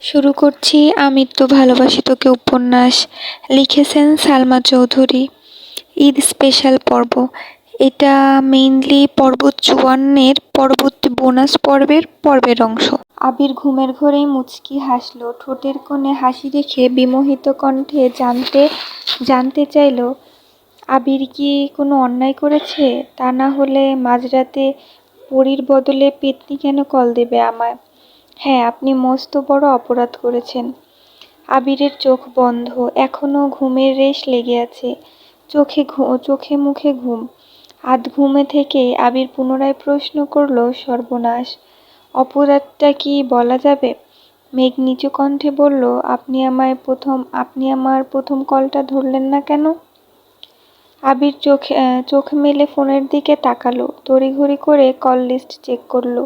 শুরু করছি আমি তো ভালোবাসি তোকে উপন্যাস। লিখেছেন সালমা চৌধুরী। ঈদ স্পেশাল পর্ব। এটা মেইনলি পর্ব ৫৪-এর পরবর্তী বোনাস পর্বের অংশ। আবির ঘুমের ঘোরেই মুচকি হাসল, ঠোঁটের কোণে হাসি রেখে বিমোহিত কণ্ঠে জানতে চাইল, আবির কি কোনো অন্যায় করেছে? তা না হলে মাঝরাতে পরীর বদলে পেত্নী কেন কল দেবে আমায়? হ্যাঁ, আপনি মস্ত বড় অপরাধ করেছেন। আবিরের চোখ বন্ধ, এখনো ঘুমের রেশ লেগে আছে। চোখে মুখে ঘুম। আধ ঘুমে থেকে আবির পুনরায় প্রশ্ন করল, সর্বনাশ, অপরাধটা কি বলা যাবে? মেঘ নিচু কণ্ঠে বলল, আপনি আমার প্রথম কলটা ধরলেন না কেন? আবির চোখ মেলে ফোনের দিকে তাকালো, তড়িঘড়ি করে কল লিস্ট চেক করলো।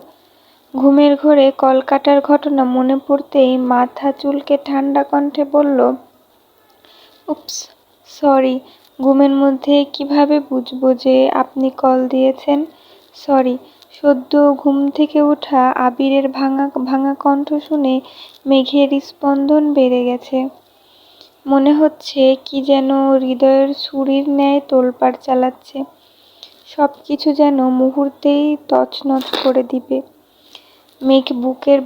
ঘুমের ঘোরে কল কাটার ঘটনা মনে পড়তেই মাথা চুলকে ঠান্ডা কণ্ঠে বলল, উপস, সরি। ঘুমের মধ্যে কিভাবে বুঝবো যে আপনি কল দিয়েছেন? সরি। সদ্য ঘুম থেকে ওঠা আবিরের ভাঙা ভাঙা কণ্ঠ শুনে মেঘের স্পন্দন বেড়ে গেছে। মনে হচ্ছে কি যেন হৃদয়ের ছুরির ন্যায় তোলপাড় চালাচ্ছে। সব কিছু যেন মুহূর্তেই তছনছ করে দিবে। মেঘ বুকের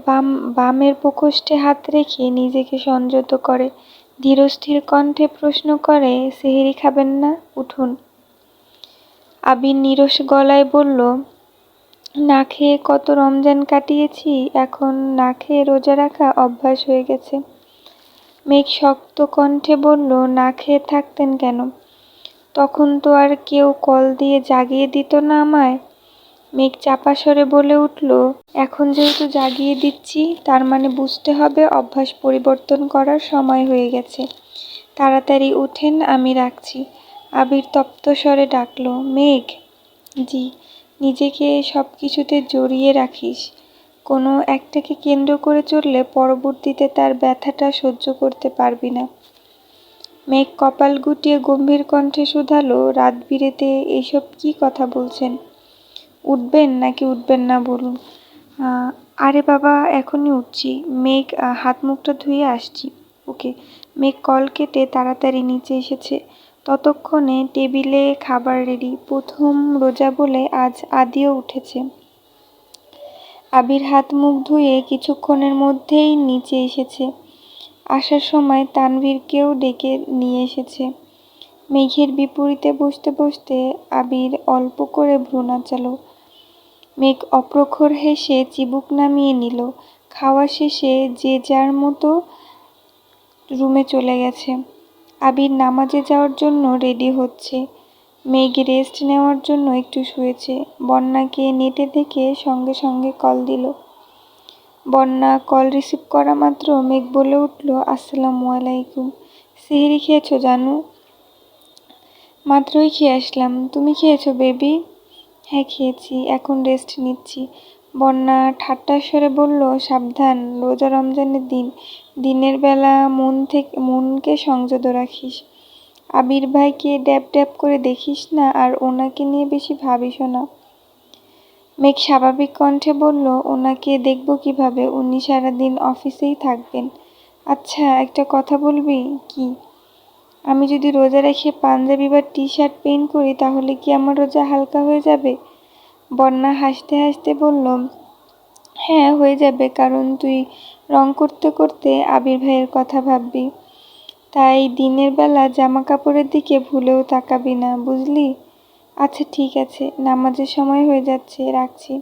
বামের প্রকোষ্ঠে হাত রেখে নিজেকে সংযত করে ধীরস্থির কণ্ঠে প্রশ্ন করে, সেহরি খাবেন না? উঠুন। আবির নিরস গলায় বলল, না খেয়ে কত রমজান কাটিয়েছি, এখন না খেয়ে রোজা রাখা অভ্যাস হয়ে গেছে। মেঘ শক্ত কণ্ঠে বলল, না খেয়ে থাকতেন কেন? তখন তো আর কেউ কল দিয়ে জাগিয়ে দিত না আমায়। মেঘ চাপা স্বরে বলে উঠল, এখন যেহেতু জাগিয়ে দিচ্ছি, তার মানে বুঝতে হবে অভ্যাস পরিবর্তন করার সময় হয়ে গেছে। তাড়াতাড়ি উঠেন, আমি রাখছি। আবির তপ্ত স্বরে ডাকল, মেঘ। জি। নিজেকে সব কিছুতে জড়িয়ে রাখিস। কোনো একটাকে কেন্দ্র করে চললে পরবর্তীতে তার ব্যথাটা সহ্য করতে পারবি না। মেঘ কপাল গুটিয়ে গম্ভীর কণ্ঠে শুধালো, রাত বিরেতে এসব কি কথা বলছেন? উঠবেন নাকি উঠবেন না বলুন। আরে বাবা, এখনই উঠছি। মেঘ, হাত মুখটা ধুয়ে আসছি। ওকে। মেঘ কল কেটে তাড়াতাড়ি নিচে এসেছে। ততক্ষণে টেবিলে খাবার রেডি। প্রথম রোজা বলে আজ আদিও উঠেছে। আবির হাত মুখ ধুয়ে কিছুক্ষণের মধ্যেই নিচে এসেছে। আসার সময় তানভীরকেও ডেকে নিয়ে এসেছে। মেঘের বিপরীতে বসতে বসতে আবির অল্প করে ভ্রু নাচালো। মেঘ অপ্রখর হেসে চিবুক নামিয়ে নিল। খাওয়া শেষে যে যার মতো রুমে চলে গেছে। আবির নামাজে যাওয়ার জন্য রেডি হচ্ছে। মেঘ রেস্ট নেওয়ার জন্য একটু শুয়েছে। বন্যাকে নেটে দেখে সঙ্গে সঙ্গে কল দিল। বন্যা কল রিসিভ করা মাত্র মেঘ বলে উঠল, আসসালামু আলাইকুম। সেহরি খেয়েছো জানু? মাত্রই খেয়ে আসলাম। তুমি খেয়েছো বেবি? হ্যাঁ খেয়েছি, এখন রেস্ট নিচ্ছি। বন্যা ঠাট্টার স্বরে বলল, সাবধান, রোজা রমজানের দিন, দিনের বেলা মনকে সংযত রাখিস। আবির ভাইকে ড্যাব ড্যাব করে দেখিস না, আর ওনাকে নিয়ে বেশি ভাবিস না। মেঘ স্বাভাবিক কণ্ঠে বলল, ওনাকে দেখব কিভাবে? উনি সারাদিন অফিসেই থাকবেন। আচ্ছা, একটা কথা বলবি? কি? আমি যদি রোজা রেখে পাঞ্জাবি বা টি শার্ট পেইন্ট করি, তাহলে কি আমার রোজা হালকা হয়ে যাবে? বন্যা হাসতে হাসতে বলল, হ্যাঁ হয়ে যাবে, কারণ তুই রং করতে করতে আবির ভাইয়ের কথা ভাববি। তাই দিনের বেলা জামা কাপড়ের দিকে ভুলেও তাকাবি না, বুঝলি? আচ্ছা ঠিক আছে, নামাজের সময় হয়ে যাচ্ছে, রাখছি।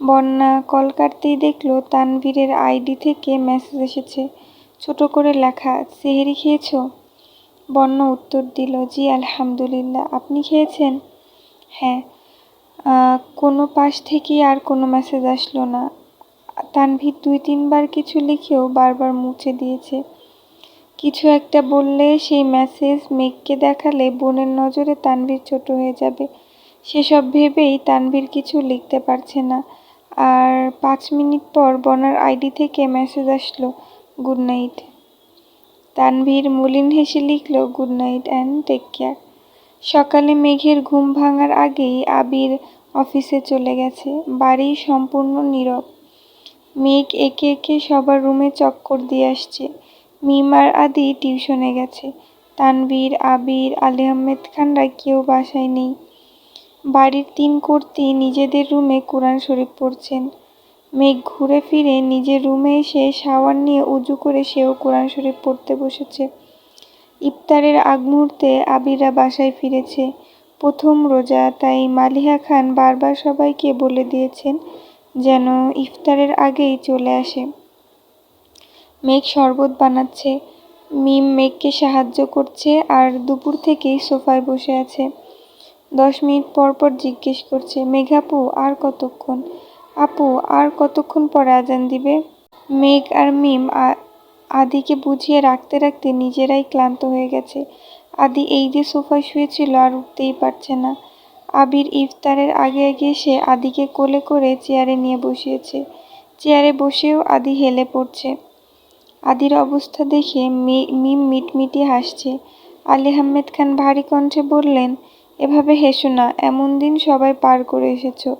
বন্যা কল কাটতেই দেখল তানভীরের আইডি থেকে মেসেজ এসেছে। ছোট করে লেখা, সেহরি খেয়েছো? বন্যা উত্তর দিল, জি আলহামদুলিল্লাহ। আপনি খেয়েছেন? হ্যাঁ। কোনো পাশ থেকেই আর কোনো মেসেজ আসলো না। তানভীর ২-৩ বার কিছু লিখেও বারবার মুছে দিয়েছে। কিছু একটা বললে, সেই মেসেজ মেঘকে দেখালে বোনের নজরে তানভীর ছোট হয়ে যাবে। সেসব ভেবেই তানভীর কিছু লিখতে পারছে না। আর ৫ মিনিট পর বনার আইডি থেকে মেসেজ আসলো, গুড নাইট। তানভীর মলিন হেসে লিখল, good night and take care. সকালে মেঘের ঘুম ভাঙার আগেই আবির অফিসে চলে গেছে। বাড়ি সম্পূর্ণ নীরব। মেঘ একে একে সবার রুমে চক্কর দিয়ে আসছে। মিম আর আদি টিউশনে গেছে। তানভীর, আবির, আলী আহমেদ খানরা কেউ বাসায় নেই। বাড়ির 3 কর্তি নিজেদের রুমে কোরআন শরীফ পড়ছেন। মেঘ ঘুরে ফিরে নিজের রুমে এসে শাওয়ার নিয়ে উজু করে সেও কোরআন শরীফ পড়তে বসেছে। ইফতারের আগ মুহূর্তে আবিররা বাসায় ফিরেছে। প্রথম রোজা, তাই মালিহা খান বারবার সবাইকে বলে দিয়েছেন যেন ইফতারের আগেই চলে আসে। মেঘ শরবত বানাচ্ছে, মিম মেঘকে সাহায্য করছে আর দুপুর থেকেই সোফায় বসে আছে। 10 মিনিট পর পর জিজ্ঞেস করছে, মেঘাপু আর কতক্ষণ? আপু আর কতক্ষণ পরে আজান দিবে? মেঘ আর মিম আদিকে বুঝিয়ে রাখতে রাখতে নিজেরাই ক্লান্ত হয়ে গেছে। আদি এই যে সোফায় শুয়েছিল আর উঠতেই পারছে না। আবির ইফতারের আগে আগে এসে আদিকে কোলে করে চেয়ারে নিয়ে বসিয়েছে। চেয়ারে বসেও আদি হেলে পড়ছে। আদির অবস্থা দেখে মিম মিটমিটি হাসছে। আলী আহমেদ খান ভারী কণ্ঠে বললেন, এভাবে হেসো না, এমন দিন সবাই পার করে এসেছো।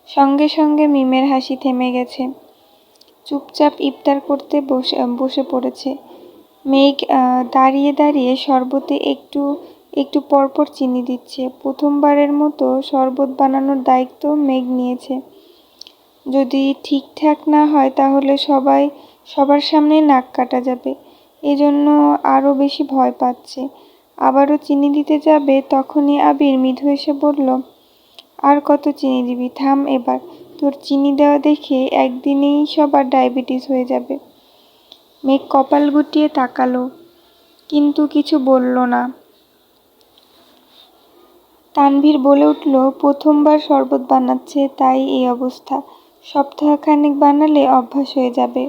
সঙ্গে সঙ্গে মিমের হাসি থেমে গেছে। চুপচাপ ইফতার করতে বসে পড়েছে। মেঘ দাঁড়িয়ে দাঁড়িয়ে শরবতে একটু একটু পরপর চিনি দিচ্ছে। প্রথমবারের মতো শরবত বানানোর দায়িত্ব মেঘ নিয়েছে। যদি ঠিকঠাক না হয় তাহলে সবার সামনে নাক কাটা যাবে। এজন্য আরও বেশি ভয় পাচ্ছে। আবারও চিনি দিতে যাবে, তখনই আবির মৃদু এসে বলল, আর কত চিনি দিবি? থাম এবার। তোর চিনি দেওয়া দেখে একদিনেই সবার ডায়াবেটিস হয়ে যাবে। মেঘ কপাল গুটিয়ে তাকালো, কিন্তু কিছু বলল না। তানভীর বলে উঠল, প্রথমবার শরবত বানাচ্ছে, তাই এই অবস্থা। সপ্তাহখানেক বানালে অভ্যাস হয়ে যাবে।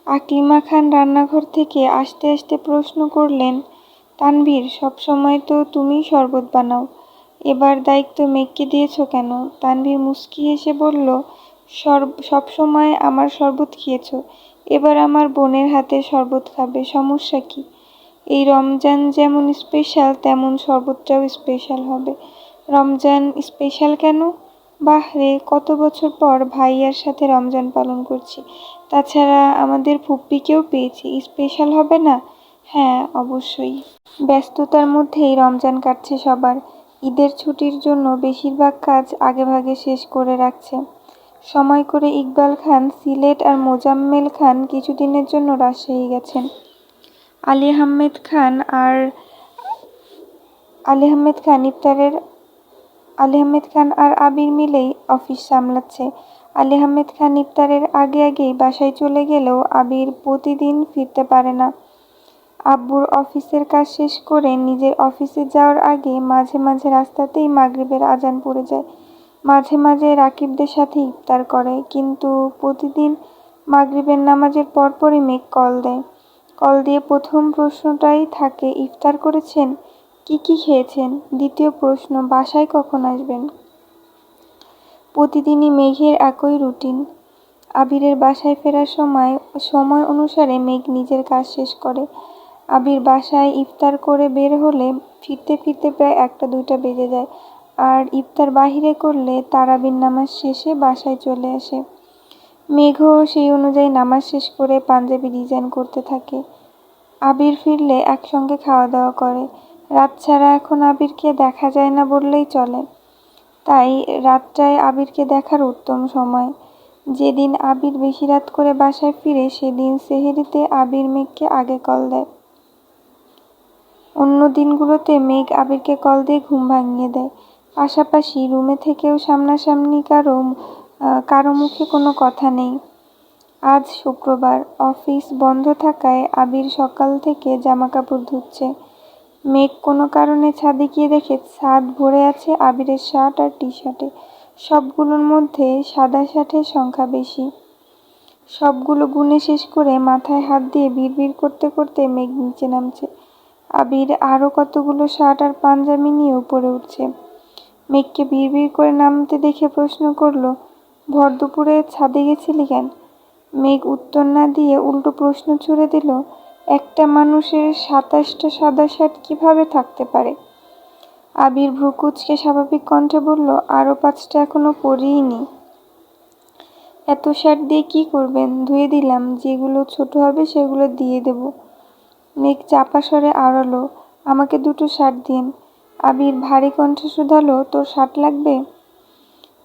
আকলিমা খান রান্নাঘর থেকে আসতে আসতে প্রশ্ন করলেন, তানভীর, সবসময় তো তুমিই শরবত বানাও, এবার দায়িত্ব মেঘকে দিয়েছ কেন? তানভীর মুচকি হেসে বলল, সবসময় আমার শরবত খেয়েছ, এবার আমার বোনের হাতে শরবত খাবে, সমস্যা কি? এই রমজান যেমন স্পেশাল তেমন শরবতটাও স্পেশাল হবে। রমজান স্পেশাল কেন? বাহ রে, কত বছর পর ভাইয়ার সাথে রমজান পালন করছি। তাছাড়া আমাদের ফুপ্পিকেও পেয়েছি, স্পেশাল হবে না? হ্যাঁ, অবশ্যই। ব্যস্ততার মধ্যেই রমজান কাটছে সবার। ঈদের ছুটির জন্য বেশিরভাগ কাজ আগেভাগে শেষ করে রাখছে। সময় করে ইকবাল খান সিলেট আর মোজাম্মেল খান কিছুদিনের জন্য রাজশাহী গেছেন। আলী আহমেদ খান আর আবির মিলেই অফিস সামলাচ্ছে। আলী আহমেদ খান ইফতারের আগে আগেই বাসায় চলে গেলেও আবির প্রতিদিন ফিরতে পারে না। আব্বুর অফিসের কাজ শেষ করে নিজের অফিসে যাওয়ার আগে মাঝে মাঝে রাস্তাতেই মাগরিবের আজান পড়ে যায়। মাঝে মাঝে রাকিবদের সাথে ইফতার করে, কিন্তু প্রতিদিন মাগরিবের নামাজের পরপরই মেঘ কল দেয়। কল দিয়ে প্রথম প্রশ্নটাই থাকে, ইফতার করেছেন? কি কি খেয়েছেন? দ্বিতীয় প্রশ্ন, বাসায় কখন আসবেন? প্রতিদিনই মেঘের একই রুটিন। আবিরের বাসায় ফেরার সময় অনুসারে মেঘ নিজের কাজ শেষ করে। আবির বাসায় ইফতার করে বের হলে ফিরতে ফিরতে প্রায় 1টা-2টা বেজে যায়। আর ইফতার বাহিরে করলে তারাবির নামাজ শেষে বাসায় চলে আসে। মেঘও সেই অনুযায়ী নামাজ শেষ করে পাঞ্জাবি ডিজাইন করতে থাকে। আবির ফিরলে একসঙ্গে খাওয়া দাওয়া করে। রাত ছাড়া এখন আবিরকে দেখা যায় না বললেই চলে। তাই রাতটায় আবিরকে দেখার উত্তম সময়। যেদিন আবির বেশি রাত করে বাসায় ফিরে সেদিন সেহরিতে আবির মেঘকে আগে কল দেয়। অন্য দিনগুলোতে মেঘ আবিরকে কল দিয়ে ঘুম ভাঙিয়ে দেয়। পাশাপাশি রুমে থেকেও সামনাসামনি কারো মুখে কোনো কথা নেই। আজ শুক্রবার, অফিস বন্ধ থাকায় আবির সকাল থেকে জামাকাপড় ধুচ্ছে। মেঘ কোনো কারণে ছাদে গিয়ে দেখে ছাদ ভরে আছে আবিরের শার্ট আর টি-শার্টে। সবগুলোর মধ্যে সাদা শার্টের সংখ্যা বেশি। সবগুলো গুনে শেষ করে মাথায় হাত দিয়ে বিড়বিড় করতে করতে মেঘ নিচে নামছে। আবির আরও কতগুলো শার্ট আর পাঞ্জাবি নিয়ে উপরে উঠছে। মেঘকে বিড়বিড় করে নামতে দেখে প্রশ্ন করল, ভর দুপুরে ছাদে গেছিলি কেন? মেঘ উত্তর না দিয়ে উল্টো প্রশ্ন ছুড়ে দিল, একটা মানুষের 27টা সাদা শার্ট কিভাবে থাকতে পারে? আবির ভ্রু কুঁচকে স্বাভাবিক কণ্ঠে বলল, আরও 5টা এখনো পরিইনি। এত শার্ট দিয়ে কি করবেন? ধুয়ে দিলাম, যেগুলো ছোট হবে সেগুলো দিয়ে দেব। মেঘ চাপা স্বরে আওড়ালো, আমাকে 2টো শার্ট দিন। আবির ভারী কণ্ঠে শুধালো, তোর শার্ট লাগবে?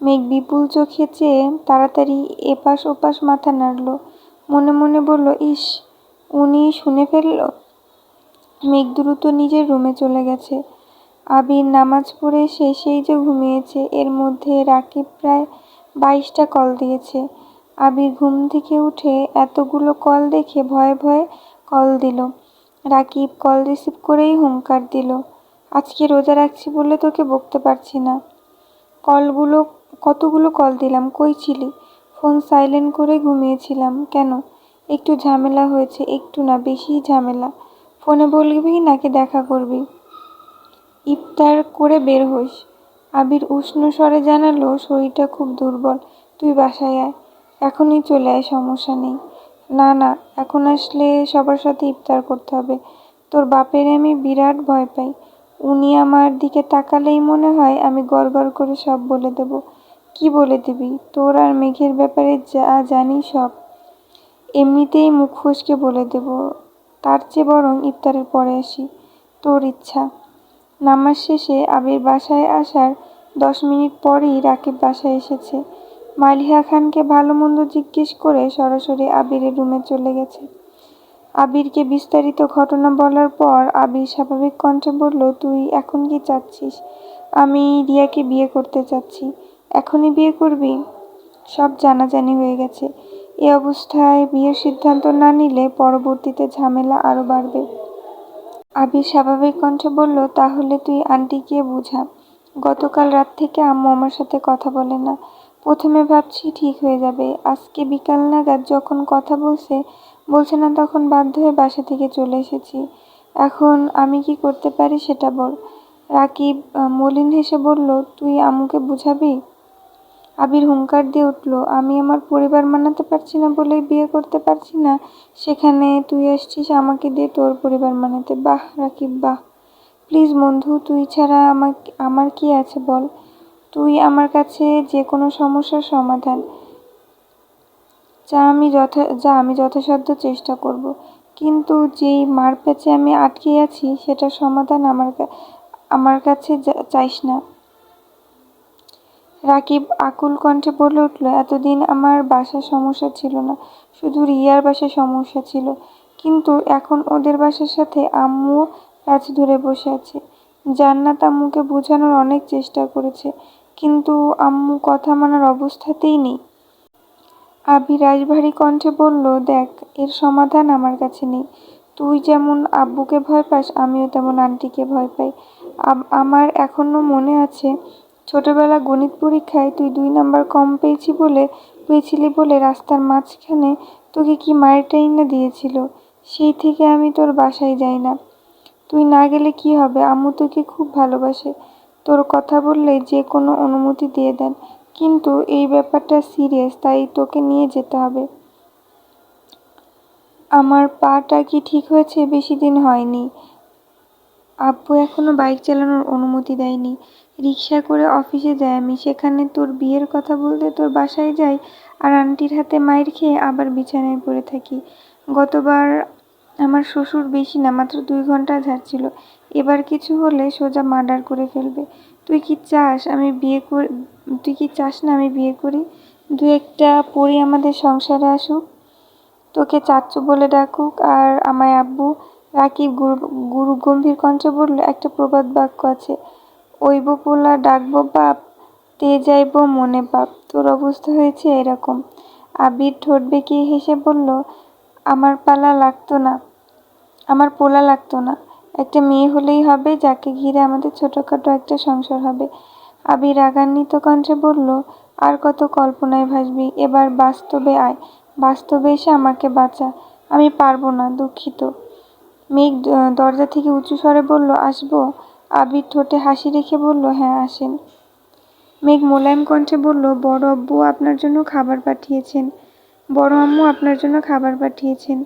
মেঘ বিপুল চোখে চেয়ে তাড়াতাড়ি এপাশ ওপাশ মাথা নাড়ল। মনে মনে বলল, ইস, উনি শুনে ফেলল। মেঘ দ্রুত নিজের রুমে চলে গেছে। আবির নামাজ পড়ে এসে সেই যে ঘুমিয়েছে। এর মধ্যে রাকিব প্রায় 22টা কল দিয়েছে। আবির ঘুম থেকে উঠে এতগুলো কল দেখে ভয়ে ভয়ে কল দিল। রাকিব কল রিসিভ করেই হুংকার দিল, আজকে রোজা রাখছি বলে তোকে বকতে পারছি না। কতগুলো কল দিলাম, কই ছিলি? ফোন সাইলেন্ট করে ঘুমিয়েছিলাম। কেন? একটু ঝামেলা হয়েছে। একটু না, বেশি ঝামেলা। ফোনে বলবি নাকি দেখা করবি? ইফতার করে বের হোস। আবির উষ্ণ স্বরে জানালো, শরীরটা খুব দুর্বল, তুই বাসায় আয়। এখনই চলে আয়, সমস্যা নেই। না না, এখন আসলে সবার সাথে ইফতার করতে হবে। তোর বাপের আমি বিরাট ভয় পাই। উনি আমার দিকে তাকালেই মনে হয় আমি গড়গড় করে সব বলে দেব। কি বলে দিবি? তোর আর মেঘের ব্যাপারে যা জানি সব। এমনিতেই মুখ ফসকে বলে দেব। তার চেয়ে বরং ইফতারের পরে আসি। তোর ইচ্ছা। নামাজ শেষে আবির বাসায় আসার 10 মিনিট পরই রাকিব বাসায় এসেছে। মালিহা খানকে ভালো মন্দ জিজ্ঞেস করে সরাসরি আবিরের রুমে চলে গেছে। আবিরকে বিস্তারিত ঘটনা বলার পর আবির স্বাভাবিক কণ্ঠে বলল, তুই এখন কি চাচ্ছিস? আমি রিয়াকে বিয়ে করতে চাচ্ছি। এখনই বিয়ে করবি? সব জানাজানি হয়ে গেছে। এ অবস্থায় বিয়ের সিদ্ধান্ত না নিলে পরবর্তীতে ঝামেলা আরো বাড়বে। আবির স্বাভাবিক কণ্ঠে বলল, তাহলে তুই আন্টিকে বুঝা। গতকাল রাত থেকে আম্মু আমার সাথে কথা বলে না। প্রথমে ভাবছি ঠিক হয়ে যাবে। আজকে বিকাল নাগাদ যখন কথা বলছে না, তখন বাধ্য হয়ে বাসা থেকে চলে এসেছি। এখন আমি কি করতে পারি সেটা বল। রাকিব মলিন হেসে বলল, তুই আম্মুকে বুঝাবি? আবির হুংকার দিয়ে উঠল, আমি আমার পরিবার মানাতে পারছি না বলেই বিয়ে করতে পারছি না, সেখানে তুই আসছিস আমাকে দিয়ে তোর পরিবার মানাতে? বাহ রাকিব, বাহ। প্লিজ বন্ধু, তুই ছাড়া আমার কি আছে বল। তুই আমার কাছে যে কোনো সমস্যার সমাধান আমি যথাসাধ্য চেষ্টা করব। কিন্তু যেই মারপ্যাঁচে আমি আটকে আছি সেটার সমাধান আমার কাছে চাইস না। রাকিব আকুল কণ্ঠে বলে উঠল, এতদিন আমার বাসার সমস্যা ছিল না, শুধু রিয়ার বাসার সমস্যা ছিল। কিন্তু এখন ওদের বাসার সাথে আম্মু প্যাচ ধরে বসে আছে। জান্নাত আম্মুকে বোঝানোর অনেক চেষ্টা করেছে, কিন্তু আম্মু কথা মানার অবস্থাতেই নেই। আবির রাশভারী কণ্ঠে বলল, দেখ, এর সমাধান আমার কাছে নেই। তুই যেমন আব্বুকে ভয় পাস, আমিও তেমন আন্টিকে ভয় পাই। আমার এখনো মনে আছে, ছোটবেলা গণিত পরীক্ষায় তুই 2 নাম্বার কম পেয়েছিলি বলে রাস্তার মাঝখানে তোকে কি মাইরটাই না দিয়েছিল। সেই থেকে আমি তোর বাসায় যাই না। তুই না গেলে কি হবে? আম্মু তোকে খুব ভালোবাসে। তোর কথা বললে যে কোনো অনুমতি দিয়ে দেন। কিন্তু এই ব্যাপারটা সিরিয়াস, তাই তোকে নিয়ে যেতে হবে। আমার পাটা কি ঠিক হয়েছে? বেশি দিন হয়নি। আব্বু এখনো বাইক চালানোর অনুমতি দেয়নি। রিকশা করে অফিসে যাই আমি, সেখানে তোর বিয়ের কথা বলতে তোর বাসায় যাই, আর আন্টির হাতে মাইর খেয়ে আবার বিছানায় পড়ে থাকি। গতবার আমার শ্বশুর বেশি না, মাত্র 2 ঘন্টা ঝাড়ছিল। এবার কিছু হলে সোজা মার্ডার করে ফেলবে। তুই কি চাস না আমি বিয়ে করি? 2-একটা পরি আমাদের সংসারে আসুক, তোকে চাচ্চু বলে ডাকুক, আর আমায় আব্বু। রাকিব গুরু গম্ভীর কণ্ঠে বলল, একটা প্রবাদ বাক্য আছে, ওইব পোলা ডাকবো বাপ, তে যাইব মনে পাপ। তোর অবস্থা হয়েছে এরকম। আবির ঠোঁট বেঁকিয়ে হেসে বলল, আমার পোলা লাগতো না। একটা মেয়ে হলেই হবে, যাকে ঘিরে আমাদের ছোটখাটো একটা সংসার হবে। আবির রাগান্বিত কণ্ঠে বলল, আর কত কল্পনায় ভাসবি, এবার বাস্তবে আয়। বাস্তবে এসে আমাকে বাঁচা। আমি পারবো না, দুঃখিত। মেঘ দরজা থেকে উঁচু স্বরে বলল, আসবো? আবির ঠোঁটে হাসি রেখে বলল, হ্যাঁ আসেন। মেঘ মোলায়েম কণ্ঠে বলল, বড় আম্মু আপনার জন্য খাবার পাঠিয়েছেন।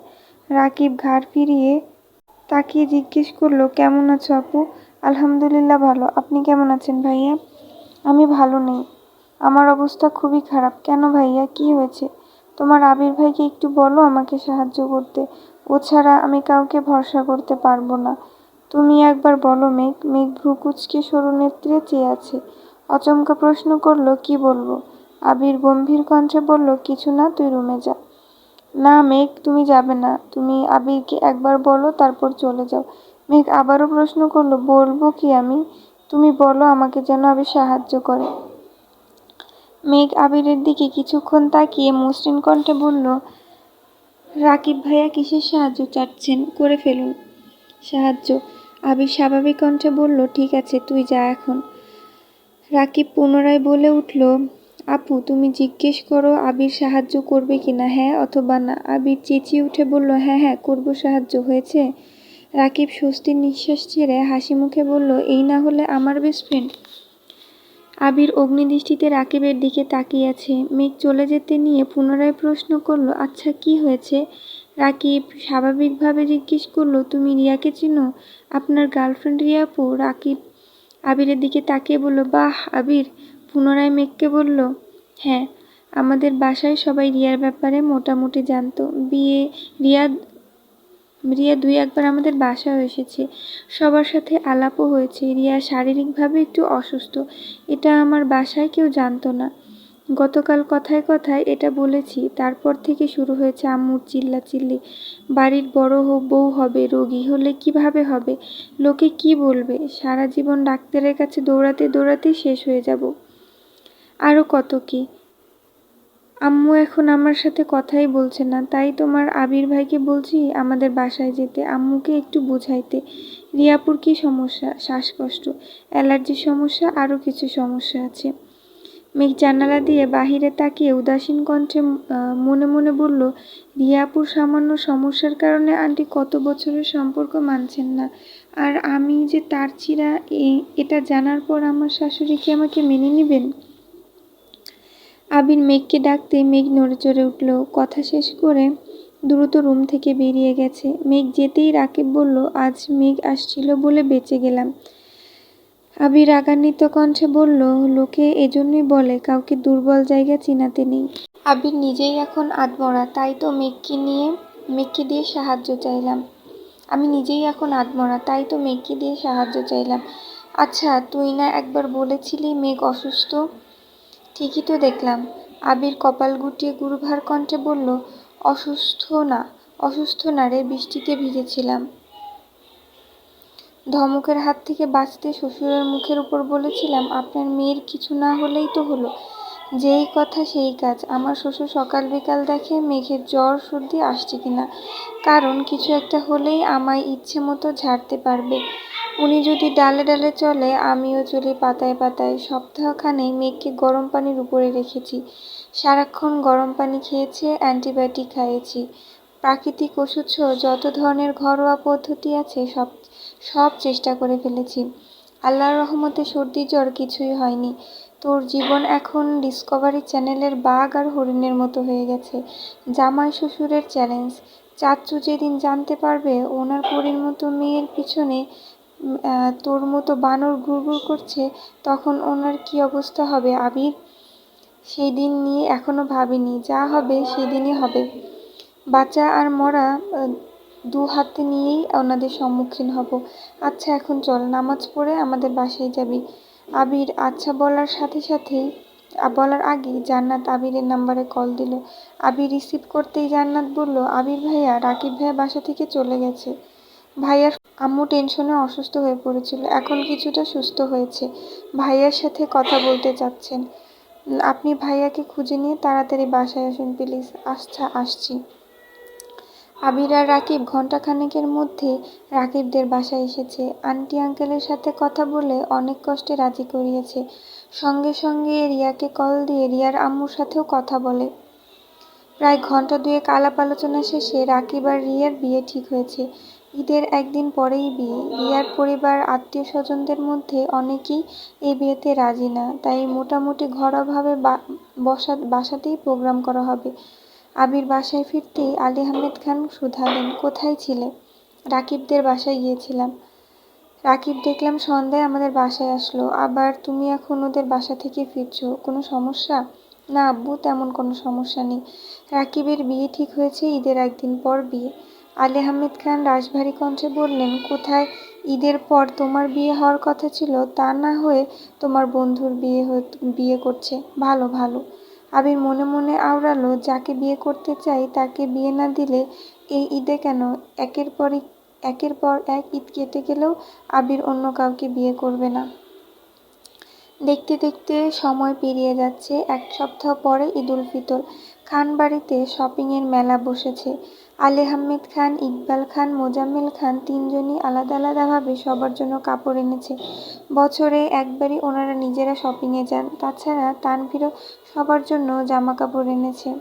রাকিব ঘাড় ফিরিয়ে তাকিয়ে জিজ্ঞেস করল, কেমন আছো আপু? আলহামদুলিল্লাহ ভালো। আপনি কেমন আছেন ভাইয়া? আমি ভালো নেই। আমার অবস্থা খুবই খারাপ। কেন ভাইয়া, কি হয়েছে? তোমার আবির ভাইকে একটু বলো আমাকে সাহায্য করতে। ও ছাড়া আমি কাউকে ভরসা করতে পারবো না। তুমি একবার বলো মেঘ। মেঘ ভ্রু কুঁচকে সরু নেত্রে চেয়ে আছে। অচমকা প্রশ্ন করলো, কি বলবো? আবির গম্ভীর কণ্ঠে বলল, কিছু না, তুই রুমে যা। না মেঘ, তুমি যাবে না। তুমি আবিরকে একবার বলো, তারপর চলে যাও। মেঘ আবারও প্রশ্ন করলো, বলবো কি আমি? তুমি বলো আমাকে যেন আবির সাহায্য করে। মেঘ আবিরের দিকে কিছুক্ষণ তাকিয়ে মসৃণ কণ্ঠে বলল, রাকিব ভাইয়া কিসের সাহায্য চাচ্ছেন? করে ফেলুন সাহায্য। আবির স্বাভাবিক কণ্ঠে বলল, ঠিক আছে, তুই যা এখন। রাকিব পুনরায় বলে উঠল, আপু তুমি জিজ্ঞেস করো আবির সাহায্য করবে কিনা, হ্যাঁ অথবা না। আবির চেঁচিয়ে উঠে বলল, হ্যাঁ হ্যাঁ করবো, সাহায্য হয়েছে। রাকিব স্বস্তির নিঃশ্বাস ছেড়ে হাসি মুখে বলল, এই না হলে আমার বেস্ট ফ্রেন্ড। আবির অগ্নিদৃষ্টিতে রাকিবের দিকে তাকিয়ে আছে। মেঘ চলে যেতে নিয়ে পুনরায় প্রশ্ন করল, আচ্ছা কি হয়েছে? রাকিব স্বাভাবিকভাবে জিজ্ঞেস করলো, তুমি রিয়াকে চিনো? আপনার গার্লফ্রেন্ড রিয়া আপু? রাকিব আবিরের দিকে তাকিয়ে বলল, বাহ আবির। পুনরায় মেঘকে বলল, হ্যাঁ, আমাদের বাসায় সবাই রিয়ার ব্যাপারে মোটামুটি জানতো। রিয়া রিয়া দুই একবার আমাদের বাসায় এসেছে, সবার সাথে আলাপও হয়েছে। রিয়া শারীরিকভাবে একটু অসুস্থ, এটা আমার বাসায় কেউ জানতো না। গতকাল কথায় কথায় এটা বলেছি, তারপর থেকে শুরু হয়েছে আম্মুর চিল্লাচিল্লি। বাড়ির বড় বউ হবে, রোগী হলে কিভাবে হবে, লোকে কি বলবে, সারা জীবন ডাক্তারের কাছে দৌড়াতে দৌড়াতে শেষ হয়ে যাব। আরও কত কি। আম্মু এখন আমার সাথে কথাই বলছে না, তাই তোমার আবির ভাইকে বলছি আমাদের বাসায় যেতে, আম্মুকে একটু বুঝাইতে। রিয়াপুর কি সমস্যা? শ্বাসকষ্ট, অ্যালার্জির সমস্যা, আরও কিছু সমস্যা আছে। মেঘ জানালা দিয়ে বাহিরে তাকিয়ে উদাসীন কণ্ঠে মনে মনে বলল, রিয়াপুর সামান্য সমস্যার কারণে আন্টি কত বছরের সম্পর্ক মানছেন না, আর আমি যে তার চিরা, এটা জানার পর আমার শাশুড়ি কি আমাকে মেনে নেবেন? আবির মেঘকে ডাকতে মেঘ নড়ে চড়ে উঠল। কথা শেষ করে দ্রুত রুম থেকে বেরিয়ে গেছে। মেঘ যেতেই রাকিব বলল, আজ মেঘ আসছিল বলে বেঁচে গেলাম। আবির রাগান্বিত কণ্ঠে বলল, লোকে এজন্যই বলে কাউকে দুর্বল জায়গা চিনাতে নেই। আবির নিজেই এখন আধমরা, তাই তো মেঘকে দিয়ে সাহায্য চাইলাম। আমি নিজেই এখন আধমরা, তাই তো মেঘকে দিয়ে সাহায্য চাইলাম। আচ্ছা, তুই না একবার বলেছিলি মেঘ অসুস্থ? ঠিকই তো দেখলাম। আবির কপাল গুটিয়ে গুরুভার কণ্ঠে বলল, অসুস্থ না, অসুস্থ না রে, বৃষ্টিতে ভিজেছিলাম। ধমকের হাত থেকে বাঁচতে শ্বশুরের মুখের উপর বলেছিলাম, আপনার মেয়ের কিছু না হলেই তো হলো। যেই কথা সেই কাজ। আমার শ্বশুর সকাল বিকাল দেখে মেঘের জ্বর সর্দি আসছে কিনা, কারণ কিছু একটা হলেই আমায় ইচ্ছে মতো ঝাড়তে পারবে। উনি যদি ডালে ডালে চলে, আমিও চলি পাতায় পাতায়। সপ্তাহখানেক মেঘকে গরম পানির উপরে রেখেছি, সারাক্ষণ গরম পানি খেয়েছে, অ্যান্টিবায়োটিক খাইয়েছি, প্রাকৃতিক ওষুধ সহ যত ধরনের ঘরোয়া পদ্ধতি আছে সব চেষ্টা করে ফেলেছি। আল্লাহর রহমতে সর্দি জ্বর কিছুই হয়নি। তোর জীবন এখন ডিসকভারি চ্যানেলের বাঘ আর হরিণের মতো হয়ে গেছে। জামাই শ্বশুরের চ্যালেঞ্জ। চাচ্চু যেদিন জানতে পারবে ওনার পরীর মতো মেয়ের পিছনে তোর মতো বানর ঘুরঘুর করছে, তখন ওনার কি অবস্থা হবে আবির? সেই দিন নিয়ে এখনো ভাবিনি, যা হবে সেদিনই হবে। বাঁচা আর মরা দু হাতে নিয়েই ওনাদের সম্মুখীন হব। আচ্ছা এখন চল, নামাজ পড়ে আমাদের বাসায় যাবি। আবির আচ্ছা বলার আগেই জান্নাত আবিরের নাম্বারে কল দিল। আবির রিসিভ করতেই জান্নাত বলল, আবির ভাইয়া, রাকিব ভাইয়া বাসা থেকে চলে গেছে। ভাইয়ার আম্মু টেনশনে অসুস্থ হয়ে পড়েছিল, এখন কিছুটা সুস্থ হয়েছে, ভাইয়ার সাথে কথা বলতে চাচ্ছেন। আপনি ভাইয়াকে খুঁজে নিয়ে তাড়াতাড়ি বাসায় আসুন প্লিজ। আচ্ছা আসছি। আবির আর রাকিব ঘণ্টাখানেকের মধ্যে রাকিবদের বাসায় এসেছে। আন্টি আঙ্কেলের সাথে কথা বলে অনেক কষ্টে রাজি করিয়েছে। সঙ্গে সঙ্গে রিয়াকে কল দিয়ে রিয়ার আম্মুর সাথেও কথা বলে। প্রায় ঘণ্টা দুয়েক আলাপ আলোচনা শেষে রাকিব আর রিয়ার বিয়ে ঠিক হয়েছে। ঈদের একদিন পরেই বিয়ে। রিয়ার পরিবার আত্মীয় স্বজনদের মধ্যে অনেকেই এই বিয়েতে রাজি না, তাই মোটামুটি ঘরোয়াভাবে বাসাতেই প্রোগ্রাম করা হবে। আবির বাসায় ফিরতেই আলী আহমেদ খান শুধালেন, কোথায় ছিলে? রাকিবদের বাসায় গিয়েছিলাম। রাকিব দেখলাম সন্ধ্যায় আমাদের বাসায় আসলো, আবার তুমি এখন ওদের বাসা থেকে ফিরছো, কোনো সমস্যা? না আব্বু, তেমন কোনো সমস্যা নেই। রাকিবের বিয়ে ঠিক হয়েছে, ঈদের একদিন পর বিয়ে। আলী আহমেদ খান রাশভারী কণ্ঠে বললেন, কোথায়? ঈদের পর তোমার বিয়ে হওয়ার কথা ছিল, তা না হয়ে তোমার বন্ধুর বিয়ে করছে। ভালো ভালো। আবির মনে মনে আওড়ালো, যাকে বিয়ে করতে চাই তাকে বিয়ে না দিলে এই ঈদে কেন? একের পর এক ঈদ কেটে গেলেও আবির অন্য কাউকে বিয়ে করবে না। দেখতে দেখতে সময় পেরিয়ে যাচ্ছে। 1 সপ্তাহ পরে ঈদুল ফিতর। খান বাড়িতে শপিংয়ের মেলা বসেছে। আলী আহমেদ খান, ইকবাল খান, মোজাম্মেল খান তিনজনই আলাদা আলাদাভাবে সবার জন্য কাপড় এনেছে। বছরে একবারই ওনারা নিজেরা শপিংয়ে যান। তাছাড়া তানভীরও সবার জন্য জামা কাপড় এনেছে।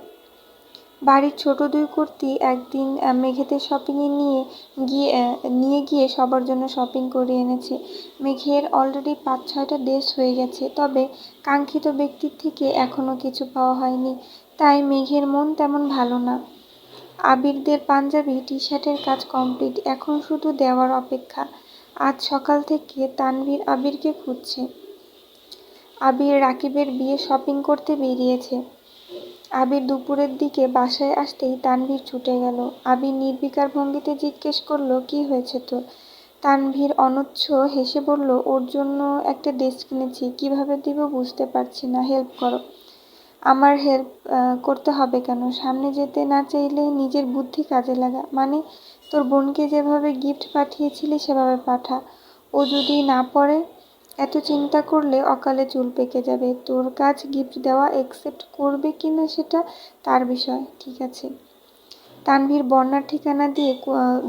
বাড়ির ছোট 2 কর্তি একদিন মেঘেদের শপিংয়ে নিয়ে গিয়ে সবার জন্য শপিং করে এনেছে। মেঘের অলরেডি 5-6টা ড্রেস হয়ে গেছে, তবে কাঙ্ক্ষিত ব্যক্তির থেকে এখনও কিছু পাওয়া হয়নি। তাই মেঘের মন তেমন ভালো না। আবিরদের পাঞ্জাবি টি-শার্টের কাজ কমপ্লিট, এখন শুধু দেওয়ার অপেক্ষা। আজ সকাল থেকে তানভীর আবিরকে খুঁজছে। আবির রাকিবের বিয়ে শপিং করতে বেরিয়েছে। আবির দুপুরের দিকে বাসায় আসতেই তানভীর ছুটে গেল। আবির নির্বিকার ভঙ্গিতে জিজ্ঞেস করল, কি হয়েছে তোর? তানভীর অনচ্ছ হেসে বলল, ওর জন্য একটা ড্রেস কিনেছি, কিভাবে দিব বুঝতে পারছি না, হেল্প করো। আমার হেল্প করতে হবে কেন? সামনে যেতে না চাইলে নিজের বুদ্ধি কাজে লাগা। মানে, তোর বোনকে যেভাবে গিফট পাঠিয়েছিলি সেভাবে পাঠা। ও যদি না পড়ে? এত চিন্তা করলে অকালে চুল পেকে যাবে। তোর কাজ গিফট দেওয়া, অ্যাকসেপ্ট করবে কিনা সেটা তার বিষয়। ঠিক আছে। তানভীর বন্যার ঠিকানা দিয়ে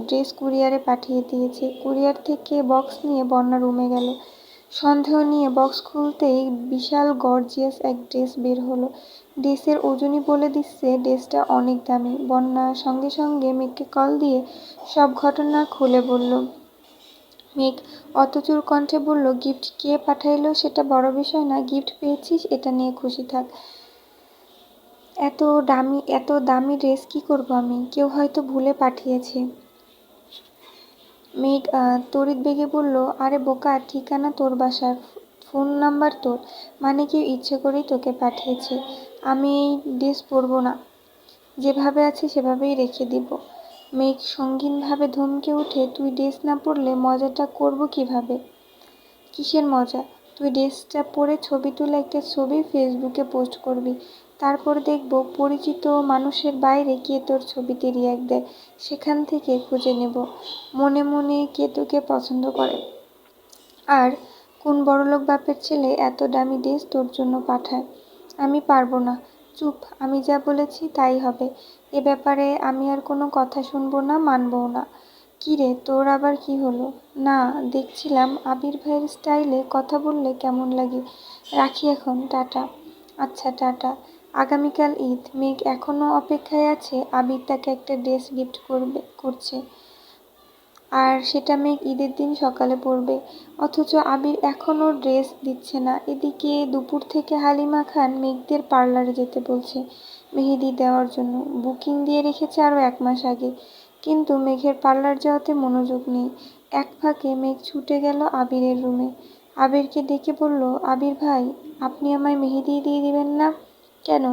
ড্রেস কুরিয়ারে পাঠিয়ে দিয়েছে। কুরিয়ার থেকে বক্স নিয়ে বন্যা রুমে গেল। সন্দেহ নিয়ে বক্স খুলতেই বিশাল গর্জিয়াস এক ড্রেস বের হলো। ড্রেসের ওজনই বলে দিচ্ছে ড্রেসটা অনেক দামি। বন্যা সঙ্গে সঙ্গে মেঘকে কল দিয়ে সব ঘটনা খুলে বলল। মেঘ অতচুর কণ্ঠে বলল, গিফট কে পাঠাইলো সেটা বড় বিষয় না, গিফট পেয়েছিস এটা নিয়ে খুশি থাক। এত দামি ড্রেস কি করব আমি? কেউ হয়তো ভুলে পাঠিয়েছে। মেঘ তড়িৎ বেগে বলল, আরে বোকা, ঠিকানা তোর বাসার, ফোন নাম্বার তোর, মানে কেউ ইচ্ছে করেই তোকে পাঠিয়েছে। আমি এই ড্রেস পরবো না, যেভাবে আছে সেভাবেই রেখে দিব। মেঘ সঙ্গীনভাবে ধমকে উঠে, তুই ড্রেস না পরলে মজাটা করব কিভাবে? কিসের মজা? তুই ড্রেসটা পরে ছবি তুলে একটা ছবি ফেসবুকে পোস্ট করবি, তারপর দেখব পরিচিত মানুষের বাইরে কে তোর ছবিতে রিয়াক্ট দেয়, সেখান থেকে খুঁজে নেব মনে মনে কে তোকে পছন্দ করে, আর কোন বড়লোক বাপের ছেলে এত দামি ড্রেস তোর জন্য পাঠায়। আমি পারবো না। চুপ, আমি যা বলেছি তাই হবে। এ ব্যাপারে আমি আর কোনো কথা শুনবো না, মানবও না। কি রে, তোর আবার কি হলো? না, দেখছিলাম আবির ভাইয়ের স্টাইলে কথা বললে কেমন লাগে। রাখি এখন, টাটা। আচ্ছা, টাটা। আগামীকাল ঈদ। মেঘ এখনও অপেক্ষায় আছে আবির তাকে একটা ড্রেস গিফট করছে, আর সেটা মেঘ ঈদের দিন সকালে পরবে। অথচ আবির এখনও ড্রেস দিচ্ছে না। এদিকে দুপুর থেকে হালিমা খান মেঘদের পার্লারে যেতে বলছে মেহেদি দেওয়ার জন্য। বুকিং দিয়ে রেখেছে আরও 1 মাস আগে, কিন্তু মেঘের পার্লার যাওয়াতে মনোযোগ নেই। এক ফাঁকে মেঘ ছুটে গেল আবিরের রুমে। আবিরকে ডেকে বলল, আবির ভাই, আপনি আমায় মেহেদি দিয়ে দিবেন না? কেন?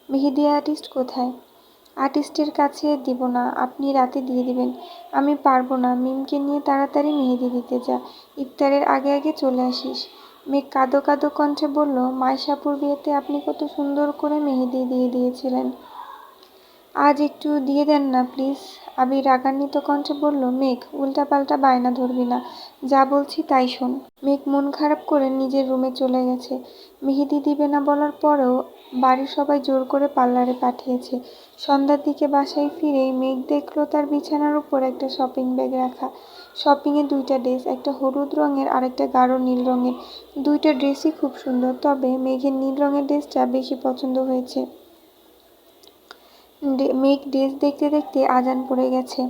মেহেদি আর্টিস্ট কোথায়? আর্টিস্টের কাছে দিব না, আপনি রাতে দিয়ে দিবেন। আমি পারবো না, মিমকে নিয়ে তাড়াতাড়ি মেহেদি দিতে যা, ইফতারের আগে আগে চলে আসিস। মেঘ কাঁদো কাঁদো কণ্ঠে বলল, মাইশাপুর বিয়েতে আপনি কত সুন্দর করে মেহেদি দিয়ে দিয়েছিলেন, আজ একটু দিয়ে দেন না প্লিজ। আবির রাগান্বিত কণ্ঠে বলল, মেঘ, উল্টাপাল্টা বায়না ধরবি না, যা বলছি তাই শোন। মেঘ মন খারাপ করে নিজের রুমে চলে গেছে। মেহেদি দিবে না বলার পরেও বাড়ির সবাই জোর করে পার্লারে পাঠিয়েছে। সন্ধ্যার দিকে বাসায় ফিরেই মেঘ দেখল তার বিছানার উপর একটা শপিং ব্যাগ রাখা। শপিংয়ে 2টা ড্রেস, একটা হলুদ রঙের আর একটা গাঢ় নীল রঙের। 2টা ড্রেসই খুব সুন্দর, তবে মেঘের নীল রঙের ড্রেসটা বেশি পছন্দ হয়েছে। মেঘ ড্রেস দেখতে দেখতে আজান পড়ে গেছে।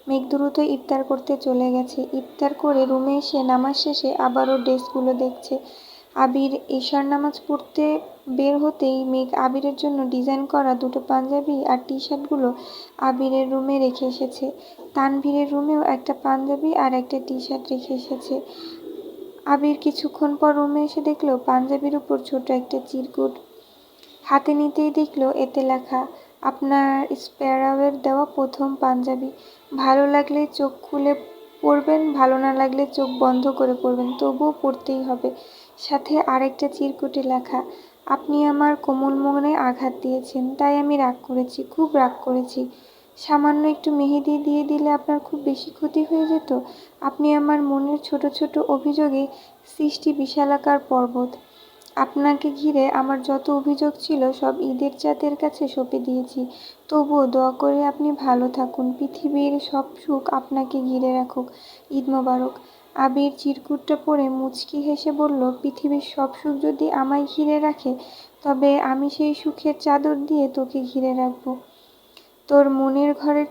মেঘ দ্রুত ইফতার করতে চলে গেছে। ইফতার করে রুমে এসে নামাজ শেষে আবারও ড্রেসগুলো দেখছে। আবির এশার নামাজ পড়তে বের হতেই মেঘ আবিরের জন্য ডিজাইন করা 2টো পাঞ্জাবি আর টি-শার্টগুলো আবিরের রুমে রেখে এসেছে। তানভীরের রুমেও একটা পাঞ্জাবি আর একটা টি শার্ট রেখে এসেছে। আবির কিছুক্ষণ পর রুমে এসে দেখলো পাঞ্জাবির উপর ছোট একটা চিরকুট। হাতে নিতেই দেখলো এতে লেখা, আপনার স্প্যারোয়ের দেওয়া প্রথম পাঞ্জাবি। ভালো লাগলে চোখ খুলে পড়বেন, ভালো না লাগলে চোখ বন্ধ করে পড়বেন, তবুও পড়তেই হবে। সাথে আরেকটা চিরকুটে লেখা, আপনি আমার কোমল মনে আঘাত দিয়েছেন, তাই আমি রাগ করেছি, খুব রাগ করেছি। সামান্য একটু মেহেদি দিয়ে দিলে আপনার খুব বেশি ক্ষতি হয়ে যেত। আপনি আমার মনের ছোট ছোট অভিযোগে সৃষ্টি বিশালাকার পর্বত। আপনাকে ঘিরে আমার যত অভিযোগ ছিল সব ঈদের চাঁদের কাছে সঁপে দিয়েছি। তবুও দোয়া করে আপনি ভালো থাকুন, পৃথিবীর সব সুখ আপনাকে ঘিরে রাখুক। ঈদ মোবারক। আবির চিরকুটটা পড়ে মুচকি হেসে বলল, পৃথিবীর সব সুখ যদি আমায় ঘিরে রাখে, তবে আমি সেই সুখের চাদর দিয়ে তোকে ঘিরে রাখবো। তোর মনের ঘরের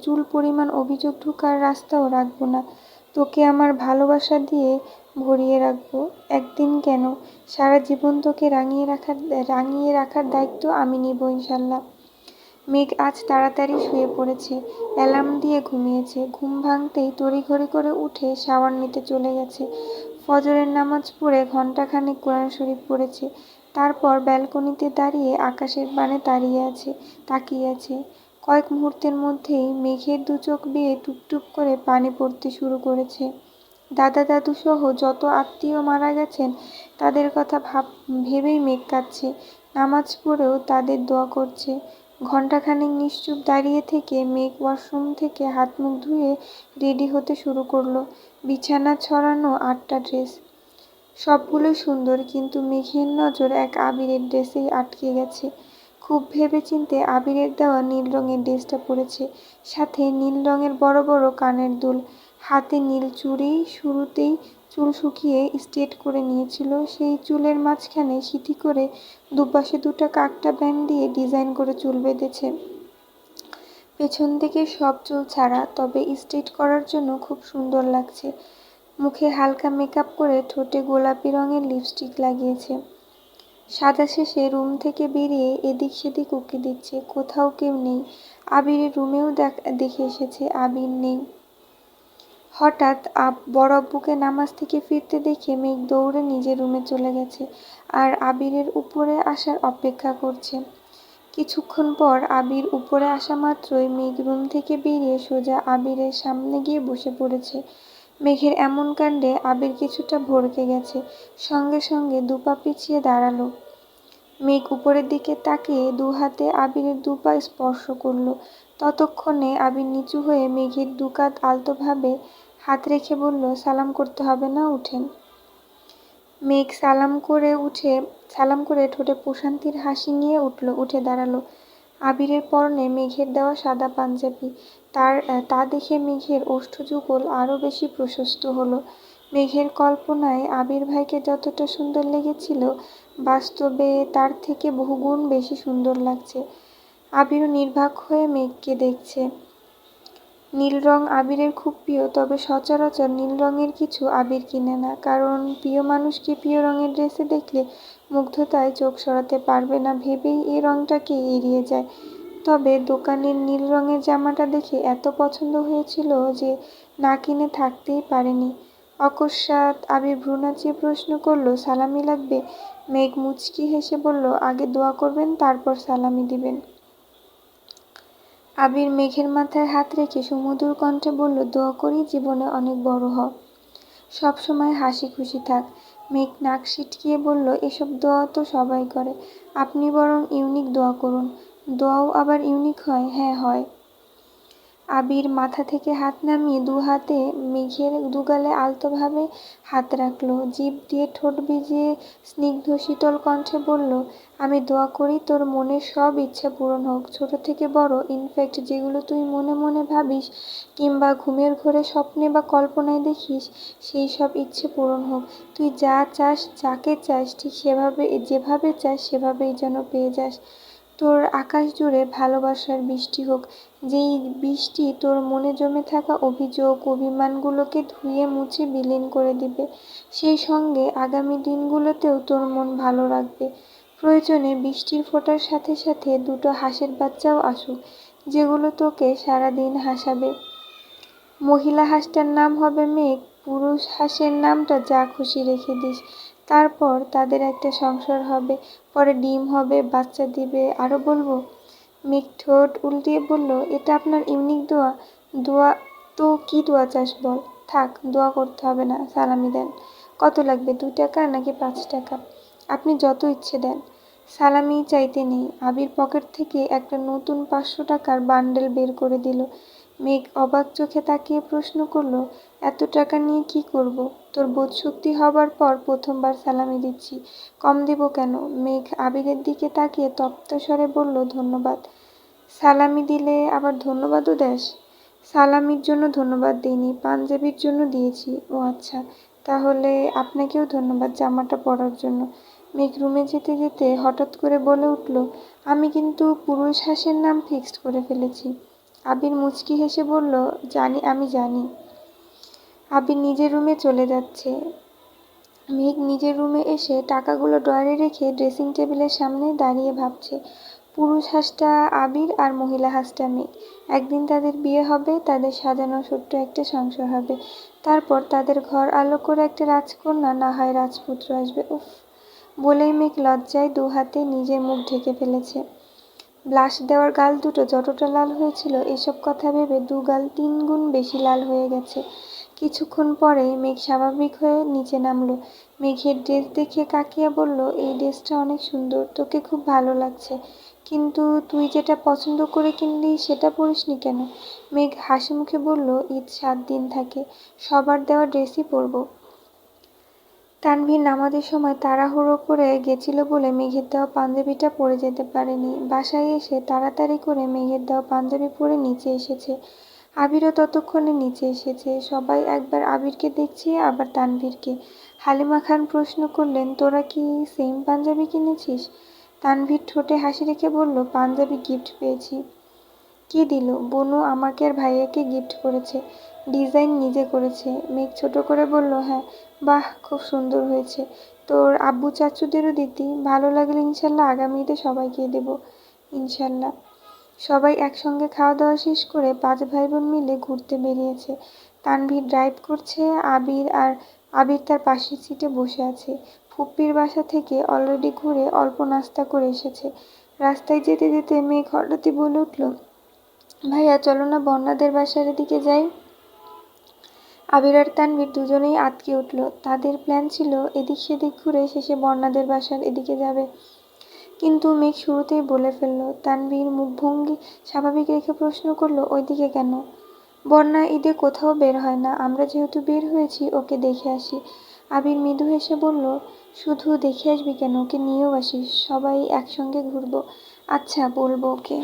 চুল পরিমাণ অভিযোগ ঢোকার রাস্তাও রাখবো না। তোকে আমার ভালোবাসা দিয়ে ভরিয়ে রাখবো। একদিন কেন, সারা জীবন তোকে রাঙিয়ে রাখার দায়িত্ব আমি নিব ইনশাল্লাহ। মেঘ আজ তাড়াতাড়ি শুয়ে পড়েছে, অ্যালার্ম দিয়ে ঘুমিয়েছে। ঘুম ভাঙতেই তড়িঘড়ি করে উঠে শাওয়ার নিতে চলে গেছে। ফজরের নামাজ পড়ে ঘণ্টাখানেক কোরআন শরীফ পড়েছে। তারপর ব্যালকনিতে দাঁড়িয়ে আকাশের পানে তাকিয়ে আছে। কয়েক মুহূর্তের মধ্যেই মেঘের দু চোখ বেয়ে টুপটুপ করে পানি পড়তে শুরু করেছে। দাদা দাদু সহ যত আত্মীয় মারা গেছেন তাদের কথা ভেবেই মেঘ কাঁদছে। নামাজ পড়েও তাদের দোয়া করছে। ঘণ্টাখানেক নিশ্চুপ দাঁড়িয়ে থেকে মেঘ ওয়াশরুম থেকে হাত মুখ ধুয়ে রেডি হতে শুরু করলো। বিছানা ছড়ানো 8টা ড্রেস, সবগুলোই সুন্দর, কিন্তু মেঘের নজর এক আবিরের ড্রেসেই আটকে গেছে। খুব ভেবেচিন্তে আবিরের দেওয়া নীল রঙের ড্রেসটা পরেছে, সাথে নীল রঙের বড় বড় কানের দুল, হাতে নীল চুড়ি। শুরুতেই চুল শুকিয়ে স্ট্রেট করে নিয়েছিল, সেই চুলের মাঝখানে সিঁথি করে দুপাশে দুটো কাকটা ব্যান্ড দিয়ে ডিজাইন করে চুল বেঁধেছে। পেছন থেকে সব চুল ছাড়া, তবে স্ট্রেট করার জন্য খুব সুন্দর লাগছে। মুখে হালকা মেকআপ করে ঠোঁটে গোলাপি রঙের লিপস্টিক লাগিয়েছে। সাজা শেষে রুম থেকে বেরিয়ে এদিক সেদিক উঁকি দিচ্ছে, কোথাও কেউ নেই। আবিরের রুমেও দেখে এসেছে, আবির নেই। হঠাৎ বড় আব্বুকে নামাজ থেকে ফিরতে দেখে মেঘ দৌড়ে নিজের রুমে চলে গেছে আর আবিরের উপরে আসার অপেক্ষা করছে। কিছুক্ষণ পর আবির উপরে আসা মাত্রই মেঘ রুম থেকে বেরিয়ে সোজা আবিরের সামনে গিয়ে বসে পড়েছে। মেঘের এমন কাণ্ডে আবির কিছুটা ভড়কে গেছে, সঙ্গে সঙ্গে দুপা পিছিয়ে দাঁড়ালো। মেঘ উপরের দিকে তাকিয়ে দু হাতে আবিরের দুপা স্পর্শ করলো। ততক্ষণে আবির নিচু হয়ে মেঘের দুকাত আলতোভাবে হাত রেখে বলল, সালাম করতে হবে না, উঠেন। মেঘ সালাম করে ঠোঁটে প্রশান্তির হাসি নিয়ে উঠে দাঁড়ালো। আবিরের পরনে মেঘের দেওয়া সাদা পাঞ্জাবি, তা দেখে মেঘের ওষ্ঠযুগল আরও বেশি প্রশস্ত হলো। মেঘের কল্পনায় আবির ভাইকে যতটা সুন্দর লেগেছিল, বাস্তবে তার থেকে বহুগুণ বেশি সুন্দর লাগছে। আবিরও নির্বাক হয়ে মেঘকে দেখছে। নীল রং আবিরের খুব প্রিয়, তবে সচরাচর নীল রঙের কিছু আবির কিনে না, কারণ প্রিয় মানুষকে প্রিয় রঙের ড্রেসে দেখলে মুগ্ধতায় চোখ সরাতে পারবে না ভেবেই এই রংটাকে এড়িয়ে যায়। তবে দোকানের নীল রঙের জামাটা দেখে এত পছন্দ হয়েছিল যে না কিনে থাকতেই পারেনি। অকস্মাৎ আবির ভ্রু নাচিয়ে প্রশ্ন করলো, সালামি লাগবে? মেঘ মুচকি হেসে বলল, আগে দোয়া করবেন, তারপর সালামি দিবেন। আবির মেঘের মাথায় হাত রেখে সুমধুর কণ্ঠে বলল, দোয়া করি জীবনে অনেক বড় হ, সব সময় হাসি খুশি থাক। মেঘ নাক সিটকিয়ে বলল, এসব দোয়া তো সবাই করে, আপনি বরং ইউনিক দোয়া করুন। দোয়াও আবার ইউনিক হয়? হ্যাঁ হয়। আবির মাথা থেকে হাত নামিয়ে দু হাতে মেঘের দুগালে আলতোভাবে হাত রাখলো, জিভ দিয়ে ঠোঁট ভিজিয়ে স্নিগ্ধ শীতল কণ্ঠে বলল, আমি দোয়া করি তোর মনের সব ইচ্ছা পূরণ হোক, ছোট থেকে বড়, ইনফ্যাক্ট যেগুলো তুই মনে মনে ভাবিস কিংবা ঘুমের ঘোরে স্বপ্নে বা কল্পনায় দেখিস, সেই সব ইচ্ছে পূরণ হোক। তুই যা চাস, যাকে চাস, ঠিক যেভাবে চাস সেভাবেই যেন পেয়ে যাস। তোর আকাশ জুড়ে ভালোবাসার বৃষ্টি হোক, যেই বৃষ্টি তোর মনে জমে থাকা অভিযোগ অভিমানগুলোকে ধুয়ে মুছে বিলীন করে দিবে। সেই সঙ্গে আগামী দিনগুলোতেও তোর মন ভালো রাখবে। প্রয়োজনে বৃষ্টির ফোঁটার সাথে সাথে দুটো হাঁসের বাচ্চাও আসুক, যেগুলো তোকে সারাদিন হাসাবে। মহিলা হাঁসটার নাম হবে মেঘ, পুরুষ হাঁসের নামটা যা খুশি রেখে দিস। তারপর তাদের একটা সংসার হবে, পরে ডিম হবে, বাচ্চা দিবে। আরও বলবো? মেঘ ঠোঁট উল্টিয়ে বলল, এটা আপনার ইউনিক দোয়া? দোয়া? তো কি দোয়া চাস বল। থাক, দোয়া করতে হবে না, সালামি দেন। কত লাগবে, 2 টাকা নাকি 5 টাকা? আপনি যত ইচ্ছে দেন। সালামি চাইতে নেই। আবির পকেট থেকে একটা নতুন 500 টাকার বান্ডেল বের করে দিল। মেঘ অবাক চোখে তাকিয়ে প্রশ্ন করল, এত টাকা নিয়ে কি করব? তোর বোধশক্তি হবার পর প্রথমবার সালামি দিচ্ছি, কম দিব কেন? মেঘ আবিরের দিকে তাকিয়ে তপ্ত স্বরে বলল, ধন্যবাদ। সালামি দিলে আবার ধন্যবাদও দেস? সালামির জন্য ধন্যবাদ দিইনি, পাঞ্জাবির জন্য দিয়েছি। ও আচ্ছা, তাহলে আপনাকেও ধন্যবাদ জামাটা পরার জন্য। মেঘ রুমে যেতে যেতে হঠাৎ করে বলে উঠল, আমি কিন্তু পুরুষ হাঁসের নাম ফিক্সড করে ফেলেছি। আবির মুচকি হেসে বলল, আমি জানি। আবির নিজের রুমে চলে যাচ্ছে। মেঘ নিজের রুমে এসে টাকাগুলো ড্রয়ারে রেখে ড্রেসিং টেবিলের সামনে দাঁড়িয়ে ভাবছে। পুরুষ হাঁসটা আবির আর মহিলা হাঁসটা মেঘ। একদিন তাদের বিয়ে হবে, তাদের সাজানো ছোট্ট একটা সংসার হবে। তারপর তাদের ঘর আলো করে একটা রাজকন্যা না হয় রাজপুত্র আসবে। উফ, বলেই মেঘ লজ্জায় 2 হাতে নিজের মুখ ঢেকে ফেলেছে। ব্লাশ দেওয়ার গাল দুটো যতটা লাল হয়েছিল, এসব কথা ভেবে 2 গাল 3 গুণ বেশি লাল হয়ে গেছে। কিছুক্ষণ পরেই মেঘ স্বাভাবিক হয়ে নিচে নামলো। মেঘের ড্রেস দেখে কাকিয়া বলল, এই ড্রেসটা অনেক সুন্দর, তোকে খুব ভালো লাগছে। কিন্তু তুই যেটা পছন্দ করে কিনলি সেটা পরিসনি কেন? মেঘ হাসি মুখে বলল, ঈদ 7 দিন থাকে, সবার দেওয়া ড্রেসই পরবো। তানভীর নামাজের সময় তাড়াহুড়ো করে গেছিল বলে মেঘের দেওয়া পাঞ্জাবিটা পরে যেতে পারেনি। বাসায় এসে তাড়াতাড়ি করে মেঘের দেওয়া পাঞ্জাবি পরে নিচে এসেছে। আবিরও ততক্ষণে নিচে এসেছে। সবাই একবার আবিরকে দেখছে, আবার তানভীরকে। হালিমা খান প্রশ্ন করলেন, তোরা কি সেম পাঞ্জাবি কিনেছিস? তানভীর ঠোঁটে হাসি রেখে বলল, পাঞ্জাবি গিফট পেয়েছি। কে দিল? বনু আমাকে আর ভাইয়াকে গিফট করেছে। ডিজাইন নিজে করেছে। মেঘ ছোট করে বলল, হ্যাঁ। বাহ, খুব সুন্দর হয়েছে। তোর আব্বু চাচুদেরও দিতি, ভালো লাগলে ইনশাল্লাহ আগামী ঈদে সবাইকে দেব। ইনশাল্লাহ। সবাই একসঙ্গে খাওয়া দাওয়া শেষ করে 5 ভাই বোন মিলে ঘুরতে বেরিয়েছে। তানভীর ড্রাইভ করছে, আবির তার পাশের সিটে বসে আছে। ফুপ্পির বাসা থেকে অলরেডি ঘুরে অল্প নাস্তা করে এসেছে। রাস্তায় যেতে যেতে মেঘ হঠাৎই বলে উঠল, ভাইয়া চলো না বন্যাদের বাসার এদিকে যাই। আবির আর তানভীর দুজনেই আঁতকে উঠল। তাদের প্ল্যান ছিল এদিক সেদিক ঘুরে শেষে বন্যাদের বাসার এদিকে যাবে। কিন্তু মেঘ শুরুতেই বলে ফেলল। তানভীর মুখভঙ্গি স্বাভাবিক রেখে প্রশ্ন করল, ওইদিকে কেন? বন্যা ঈদে কোথাও বের হয় না, আমরা যেহেতু বের হয়েছি ওকে দেখে আসি। আবির মৃদু হেসে বলল, শুধু দেখে আসবি কেন, ওকে নিয়েও আসিস, সবাই একসঙ্গে ঘুরবো। আচ্ছা, বলবো ওকে।